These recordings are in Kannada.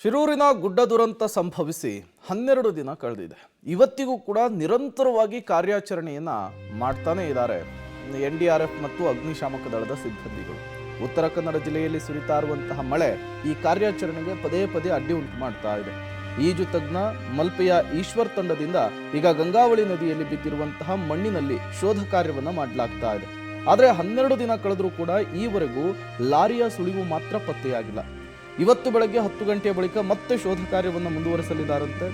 ಶಿರೂರಿನ ಗುಡ್ಡ ದುರಂತ ಸಂಭವಿಸಿ 12 ದಿನ ಕಳೆದಿದೆ. ಇವತ್ತಿಗೂ ಕೂಡ ನಿರಂತರವಾಗಿ ಕಾರ್ಯಾಚರಣೆಯನ್ನ ಮಾಡ್ತಾನೆ ಇದ್ದಾರೆ NDRF ಮತ್ತು ಅಗ್ನಿಶಾಮಕ ದಳದ ಸಿಬ್ಬಂದಿಗಳು. ಉತ್ತರ ಕನ್ನಡ ಜಿಲ್ಲೆಯಲ್ಲಿ ಸುರಿತಾ ಇರುವಂತಹ ಮಳೆ ಈ ಕಾರ್ಯಾಚರಣೆಗೆ ಪದೇ ಪದೇ ಅಡ್ಡಿ ಉಂಟು ಮಾಡ್ತಾ ಇದೆ. ಈಜು ತಜ್ಞ ಮಲ್ಪೆಯ ಈಶ್ವರ್ ತಂಡದಿಂದ ಈಗ ಗಂಗಾವಳಿ ನದಿಯಲ್ಲಿ ಬಿದ್ದಿರುವಂತಹ ಮಣ್ಣಿನಲ್ಲಿ ಶೋಧ ಕಾರ್ಯವನ್ನ ಮಾಡಲಾಗ್ತಾ ಇದೆ. ಆದರೆ 12 ದಿನ ಕಳೆದರೂ ಕೂಡ ಈವರೆಗೂ ಲಾರಿಯ ಸುಳಿವು ಮಾತ್ರ ಪತ್ತೆಯಾಗಿಲ್ಲ. ಇವತ್ತು ಬೆಳಗ್ಗೆ 10 ಗಂಟೆಯ ಬಳಿಕ ಮತ್ತೆ ಶೋಧ ಕಾರ್ಯವನ್ನು ಮುಂದುವರಿಸಲಿದ್ದಾರಂತೆ.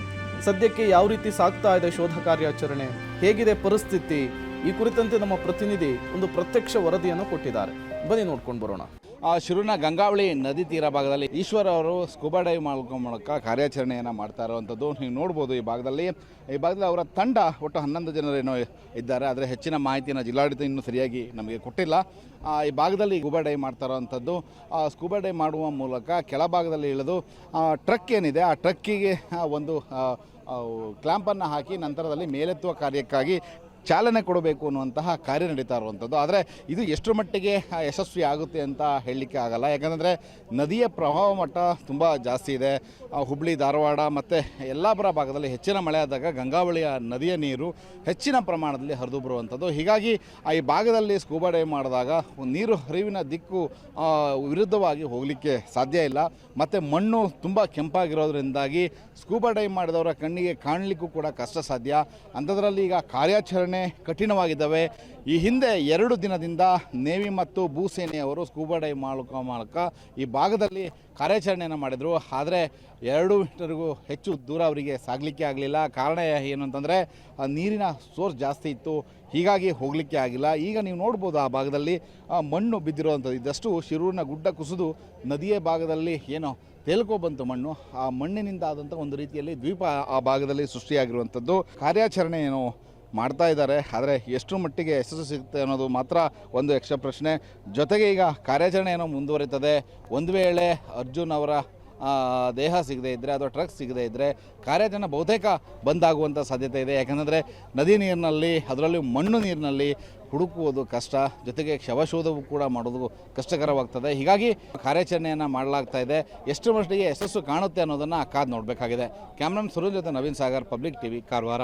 ಸದ್ಯಕ್ಕೆ ಯಾವ ರೀತಿ ಸಾಗ್ತಾ ಇದೆ ಶೋಧ ಕಾರ್ಯಾಚರಣೆ, ಹೇಗಿದೆ ಪರಿಸ್ಥಿತಿ, ಈ ಕುರಿತಂತೆ ನಮ್ಮ ಪ್ರತಿನಿಧಿ ಒಂದು ಪ್ರತ್ಯಕ್ಷ ವರದಿಯನ್ನು ಕೊಟ್ಟಿದ್ದಾರೆ. ಬನ್ನಿ ನೋಡ್ಕೊಂಡು ಬರೋಣ. ಶಿರೂರಿನ ಗಂಗಾವಳಿ ನದಿ ತೀರ ಭಾಗದಲ್ಲಿ ಈಶ್ವರ್ ಅವರು ಸ್ಕೂಬಾ ಡೈವ್ ಮೂಲಕ ಕಾರ್ಯಾಚರಣೆಯನ್ನು ಮಾಡ್ತಾ ಇರುವಂಥದ್ದು ನೀವು ನೋಡ್ಬೋದು. ಈ ಭಾಗದಲ್ಲಿ ಅವರ ತಂಡ ಒಟ್ಟು 11 ಜನರೇನೋ ಇದ್ದಾರೆ. ಆದರೆ ಹೆಚ್ಚಿನ ಮಾಹಿತಿಯನ್ನು ಜಿಲ್ಲಾಡಳಿತ ಇನ್ನೂ ಸರಿಯಾಗಿ ನಮಗೆ ಕೊಟ್ಟಿಲ್ಲ. ಈ ಭಾಗದಲ್ಲಿ ಸ್ಕೂಬಾ ಡೈವ್ ಮಾಡ್ತಾ ಇರುವಂಥದ್ದು, ಸ್ಕೂಬಾ ಡೈವ್ ಮಾಡುವ ಮೂಲಕ ಕೆಳಭಾಗದಲ್ಲಿ ಇಳಿದು ಟ್ರಕ್ ಏನಿದೆ ಆ ಟ್ರಕ್ಕಿಗೆ ಒಂದು ಕ್ಲ್ಯಾಂಪನ್ನು ಹಾಕಿ ನಂತರದಲ್ಲಿ ಮೇಲೆತ್ತುವ ಕಾರ್ಯಕ್ಕಾಗಿ ಚಾಲನೆ ಕೊಡಬೇಕು ಅನ್ನುವಂತಹ ಕಾರ್ಯ ನಡೀತಾ ಇರುವಂಥದ್ದು. ಆದರೆ ಇದು ಎಷ್ಟು ಮಟ್ಟಿಗೆ ಯಶಸ್ವಿ ಆಗುತ್ತೆ ಅಂತ ಹೇಳಲಿಕ್ಕೆ ಆಗಲ್ಲ. ಯಾಕಂದರೆ ನದಿಯ ಪ್ರವಾಹ ಮಟ್ಟ ತುಂಬ ಜಾಸ್ತಿ ಇದೆ. ಹುಬ್ಬಳ್ಳಿ, ಧಾರವಾಡ ಮತ್ತು ಯಲ್ಲಾಪುರ ಭಾಗದಲ್ಲಿ ಹೆಚ್ಚಿನ ಮಳೆ ಆದಾಗ ಗಂಗಾವಳಿಯ ನದಿಯ ನೀರು ಹೆಚ್ಚಿನ ಪ್ರಮಾಣದಲ್ಲಿ ಹರಿದು ಬರುವಂಥದ್ದು. ಹೀಗಾಗಿ ಈ ಭಾಗದಲ್ಲಿ ಸ್ಕೂಬಾ ಡೈವ್ ಮಾಡಿದಾಗ ನೀರು ಹರಿವಿನ ದಿಕ್ಕು ವಿರುದ್ಧವಾಗಿ ಹೋಗಲಿಕ್ಕೆ ಸಾಧ್ಯ ಇಲ್ಲ. ಮತ್ತು ಮಣ್ಣು ತುಂಬ ಕೆಂಪಾಗಿರೋದ್ರಿಂದಾಗಿ ಸ್ಕೂಬಾ ಡೈವ್ ಮಾಡಿದವರ ಕಣ್ಣಿಗೆ ಕಾಣಲಿಕ್ಕೂ ಕೂಡ ಕಷ್ಟ ಸಾಧ್ಯ. ಅಂಥದ್ರಲ್ಲಿ ಈಗ ಕಾರ್ಯಾಚರಣೆ ಕಠಿಣವಾಗಿದ್ದಾವೆ. ಈ ಹಿಂದೆ 2 ದಿನದಿಂದ ನೇವಿ ಮತ್ತು ಭೂಸೇನೆಯವರು ಸ್ಕೂಬಾ ಡೈವ್ ಮೂಲಕ ಈ ಭಾಗದಲ್ಲಿ ಕಾರ್ಯಾಚರಣೆಯನ್ನು ಮಾಡಿದರು. ಆದರೆ 2 ಮೀಟರ್ಗೂ ಹೆಚ್ಚು ದೂರ ಅವರಿಗೆ ಸಾಗಲಿಕ್ಕೆ ಆಗಲಿಲ್ಲ. ಕಾರಣ ಏನು ಅಂತಂದರೆ ನೀರಿನ ಸೋರ್ಸ್ ಜಾಸ್ತಿ ಇತ್ತು, ಹೀಗಾಗಿ ಹೋಗಲಿಕ್ಕೆ ಆಗಿಲ್ಲ. ಈಗ ನೀವು ನೋಡ್ಬೋದು ಆ ಭಾಗದಲ್ಲಿ ಮಣ್ಣು ಬಿದ್ದಿರುವಂಥದ್ದು. ಇದಷ್ಟು ಶಿರೂರಿನ ಗುಡ್ಡ ಕುಸಿದು ನದಿಯ ಭಾಗದಲ್ಲಿ ಏನೋ ತೇಲ್ಕೊ ಬಂತು ಮಣ್ಣು. ಆ ಮಣ್ಣಿನಿಂದ ಆದಂಥ ಒಂದು ರೀತಿಯಲ್ಲಿ ದ್ವೀಪ ಆ ಭಾಗದಲ್ಲಿ ಸೃಷ್ಟಿಯಾಗಿರುವಂಥದ್ದು. ಕಾರ್ಯಾಚರಣೆ ಏನು ಮಾಡ್ತಾ ಇದ್ದಾರೆ, ಆದರೆ ಎಷ್ಟು ಮಟ್ಟಿಗೆ ಯಶಸ್ಸು ಸಿಗುತ್ತೆ ಅನ್ನೋದು ಮಾತ್ರ ಒಂದು ಯಕ್ಷ ಪ್ರಶ್ನೆ. ಜೊತೆಗೆ ಈಗ ಕಾರ್ಯಾಚರಣೆ ಏನೋ ಮುಂದುವರಿತದೆ. ಒಂದು ವೇಳೆ ಅರ್ಜುನ್ ಅವರ ದೇಹ ಸಿಗದೇ ಇದ್ದರೆ ಅಥವಾ ಟ್ರಕ್ ಸಿಗದೇ ಇದ್ದರೆ ಕಾರ್ಯಾಚರಣೆ ಬಹುತೇಕ ಬಂದಾಗುವಂಥ ಸಾಧ್ಯತೆ ಇದೆ. ಯಾಕಂದರೆ ನದಿ ನೀರಿನಲ್ಲಿ, ಅದರಲ್ಲೂ ಮಣ್ಣು ನೀರಿನಲ್ಲಿ ಹುಡುಕುವುದು ಕಷ್ಟ, ಜೊತೆಗೆ ಶವಶೋಧವು ಕೂಡ ಮಾಡೋದು ಕಷ್ಟಕರವಾಗ್ತದೆ. ಹೀಗಾಗಿ ಕಾರ್ಯಾಚರಣೆಯನ್ನು ಮಾಡಲಾಗ್ತಾ ಇದೆ. ಎಷ್ಟು ಮಟ್ಟಿಗೆ ಯಶಸ್ಸು ಕಾಣುತ್ತೆ ಅನ್ನೋದನ್ನು ಕಾದು ನೋಡಬೇಕಾಗಿದೆ. ಕ್ಯಾಮ್ರಾಮನ್ ಸುರೇಶ್ ಜೊತೆ ನವೀನ್ ಸಾಗರ್, ಪಬ್ಲಿಕ್ ಟಿವಿ, ಕಾರವಾರ.